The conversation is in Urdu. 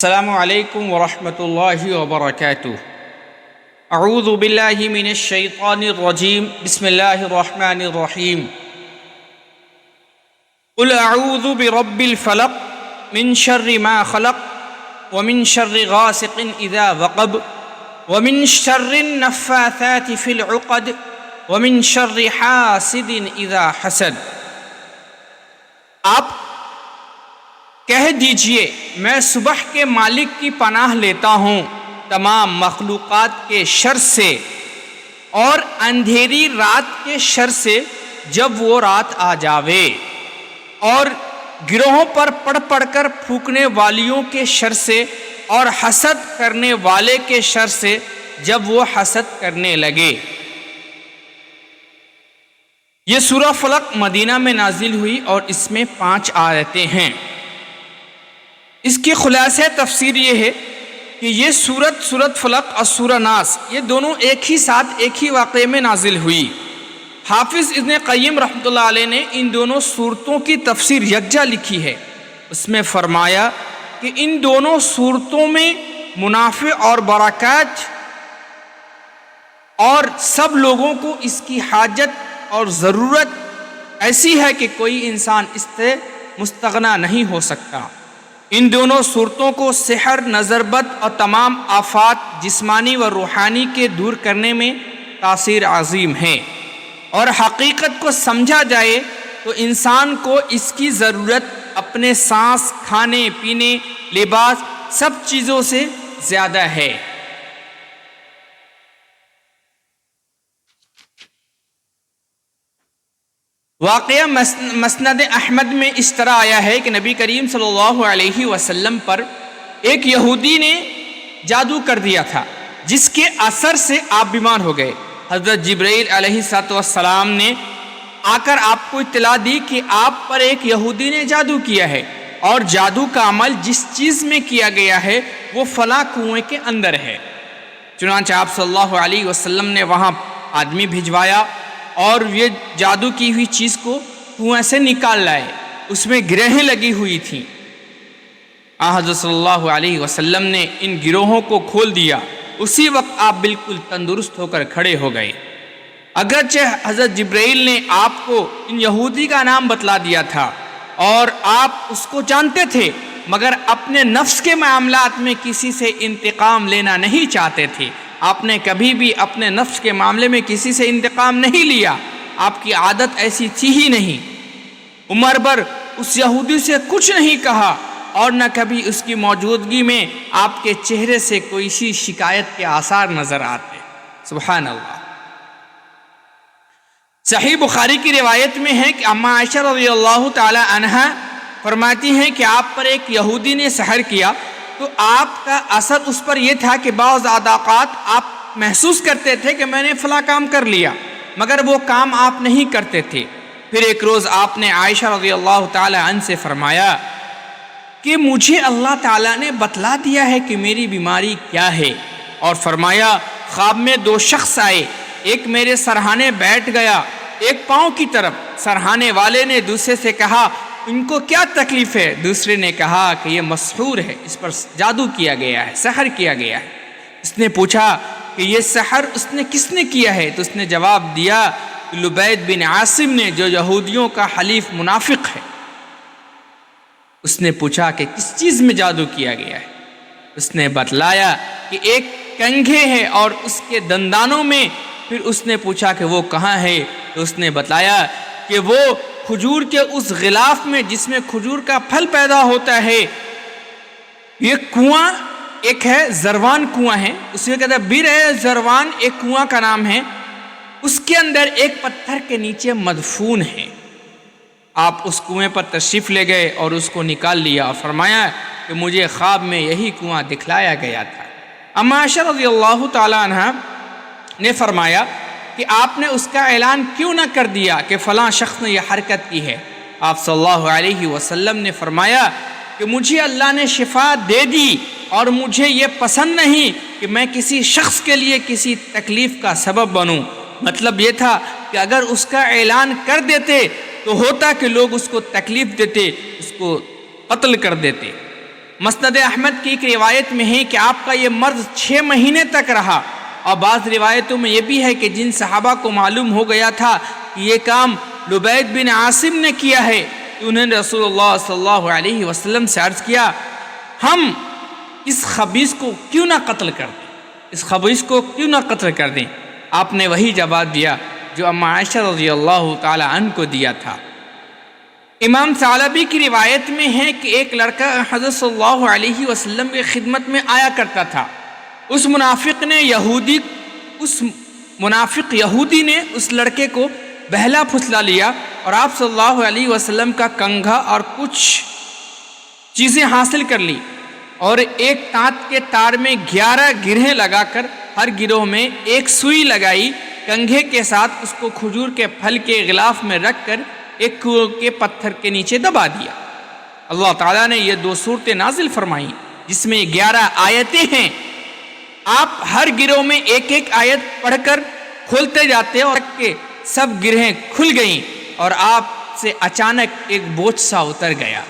السلام علیکم ورحمۃ اللہ وبرکاتہ۔ اعوذ باللہ من الشیطان الرجیم، بسم اللہ الرحمن الرحیم۔ قل اعوذ برب الفلق من شر ما خلق ومن شر غاسق اذا وقب ومن شر النفاثات في العقد ومن شر حاسد اذا حسد۔ آپ کہہ دیجئے میں صبح کے مالک کی پناہ لیتا ہوں تمام مخلوقات کے شر سے اور اندھیری رات کے شر سے جب وہ رات آ جاوے، اور گروہوں پر پڑھ پڑھ کر پھونکنے والیوں کے شر سے اور حسد کرنے والے کے شر سے جب وہ حسد کرنے لگے۔ یہ سورہ فلق مدینہ میں نازل ہوئی اور اس میں 5 آیتیں ہیں۔ اس کی خلاصہ تفسیر یہ ہے کہ یہ سورت فلق اور سورہ ناس یہ دونوں ایک ہی ساتھ ایک ہی واقعے میں نازل ہوئی۔ حافظ ابن قیم رحمۃ اللہ علیہ نے ان دونوں سورتوں کی تفسیر یکجا لکھی ہے۔ اس میں فرمایا کہ ان دونوں سورتوں میں منافع اور برکات اور سب لوگوں کو اس کی حاجت اور ضرورت ایسی ہے کہ کوئی انسان اس سے مستغنا نہیں ہو سکتا۔ ان دونوں صورتوں کو سحر، نظر بد اور تمام آفات جسمانی و روحانی کے دور کرنے میں تاثیر عظیم ہے، اور حقیقت کو سمجھا جائے تو انسان کو اس کی ضرورت اپنے سانس، کھانے پینے، لباس سب چیزوں سے زیادہ ہے۔ واقعہ مسند احمد میں اس طرح آیا ہے کہ نبی کریم صلی اللہ علیہ وسلم پر ایک یہودی نے جادو کر دیا تھا، جس کے اثر سے آپ بیمار ہو گئے۔ حضرت جبرائیل علیہ السلام نے آ کر آپ کو اطلاع دی کہ آپ پر ایک یہودی نے جادو کیا ہے، اور جادو کا عمل جس چیز میں کیا گیا ہے وہ فلاں کنویں کے اندر ہے۔ چنانچہ آپ صلی اللہ علیہ وسلم نے وہاں آدمی بھجوایا اور یہ جادو کی ہوئی چیز کو کنویں سے نکال لائے۔ اس میں گرہیں لگی ہوئی تھیں۔ حضرت صلی اللہ علیہ وسلم نے ان گروہوں کو کھول دیا۔ اسی وقت آپ بالکل تندرست ہو کر کھڑے ہو گئے۔ اگرچہ حضرت جبرائیل نے آپ کو ان یہودی کا نام بتلا دیا تھا اور آپ اس کو جانتے تھے، مگر اپنے نفس کے معاملات میں کسی سے انتقام لینا نہیں چاہتے تھے۔ آپ نے کبھی بھی اپنے نفس کے معاملے میں کسی سے انتقام نہیں لیا، آپ کی عادت ایسی تھی ہی نہیں۔ عمر بھر اس یہودی سے کچھ نہیں کہا، اور نہ کبھی اس کی موجودگی میں آپ کے چہرے سے کوئی سی شکایت کے آثار نظر آتے۔ سبحان اللہ۔ صحیح بخاری کی روایت میں ہے کہ اماں عائشہ رضی اللہ تعالی عنہا فرماتی ہیں کہ آپ پر ایک یہودی نے سحر کیا، تو آپ کا اثر اس پر یہ تھا کہ بعض اوقات آپ محسوس کرتے تھے کہ میں نے فلاں کام کر لیا، مگر وہ کام آپ نہیں کرتے تھے۔ پھر ایک روز آپ نے عائشہ رضی اللہ تعالی عنہ سے فرمایا کہ مجھے اللہ تعالیٰ نے بتلا دیا ہے کہ میری بیماری کیا ہے، اور فرمایا خواب میں 2 شخص آئے، ایک میرے سرہانے بیٹھ گیا ایک پاؤں کی طرف۔ سرہانے والے نے دوسرے سے کہا ان کو کیا تکلیف ہے؟ دوسرے نے کہا کہ یہ مسحور ہے، اس پر جادو کیا گیا ہے، سحر کیا گیا ہے۔ اس نے پوچھا کہ یہ سحر اس نے کس نے کیا ہے؟ تو اس نے جواب دیا لبید بن عاصم نے، جو یہودیوں کا حلیف منافق ہے۔ اس نے پوچھا کہ کس چیز میں جادو کیا گیا ہے؟ اس نے بتلایا کہ ایک کنگھے ہے اور اس کے دندانوں میں۔ پھر اس نے پوچھا کہ وہ کہاں ہے؟ تو اس نے بتلایا کہ وہ کھجور کے اس غلاف میں جس میں کھجور کا پھل پیدا ہوتا ہے۔ یہ کنواں ایک ہے، زروان کنواں ہے، اس میں کہتا ہے بیر ہے زروان، ایک کنواں کا نام ہے، اس کے اندر ایک پتھر کے نیچے مدفون ہے۔ آپ اس کنویں پر تشریف لے گئے اور اس کو نکال لیا، اور فرمایا کہ مجھے خواب میں یہی کنواں دکھلایا گیا تھا۔ اماں عائشہ رضی اللہ تعالی عنہ نے فرمایا کہ آپ نے اس کا اعلان کیوں نہ کر دیا کہ فلاں شخص نے یہ حرکت کی ہے؟ آپ صلی اللہ علیہ وسلم نے فرمایا کہ مجھے اللہ نے شفا دے دی، اور مجھے یہ پسند نہیں کہ میں کسی شخص کے لیے کسی تکلیف کا سبب بنوں۔ مطلب یہ تھا کہ اگر اس کا اعلان کر دیتے تو ہوتا کہ لوگ اس کو تکلیف دیتے، اس کو قتل کر دیتے۔ مسند احمد کی ایک روایت میں ہے کہ آپ کا یہ مرض 6 مہینے تک رہا، اور بعض روایتوں میں یہ بھی ہے کہ جن صحابہ کو معلوم ہو گیا تھا کہ یہ کام لبید بن عاصم نے کیا ہے، تو انہوں نے رسول اللہ صلی اللہ علیہ وسلم سے عرض کیا ہم اس خبیث کو کیوں نہ قتل کر دیں، اس خبیث کو کیوں نہ قتل کر دیں۔ آپ نے وہی جواب دیا جو اما عائشہ رضی اللہ تعالی عنہ کو دیا تھا۔ امام ثعلبی کی روایت میں ہے کہ ایک لڑکا حضرت صلی اللہ علیہ وسلم کی خدمت میں آیا کرتا تھا، اس منافق یہودی نے اس لڑکے کو بہلا پھسلا لیا اور آپ صلی اللہ علیہ وسلم کا کنگھا اور کچھ چیزیں حاصل کر لی، اور ایک تانت کے تار میں 11 گرہیں لگا کر ہر گروہ میں ایک سوئی لگائی، کنگھے کے ساتھ اس کو کھجور کے پھل کے غلاف میں رکھ کر ایک کنویں کے پتھر کے نیچے دبا دیا۔ اللہ تعالیٰ نے یہ 2 صورتیں نازل فرمائیں جس میں 11 آیتیں ہیں۔ آپ ہر گروہ میں ایک ایک آیت پڑھ کر کھولتے جاتے اور کہ سب گرہیں کھل گئیں اور آپ سے اچانک ایک بوجھ سا اتر گیا۔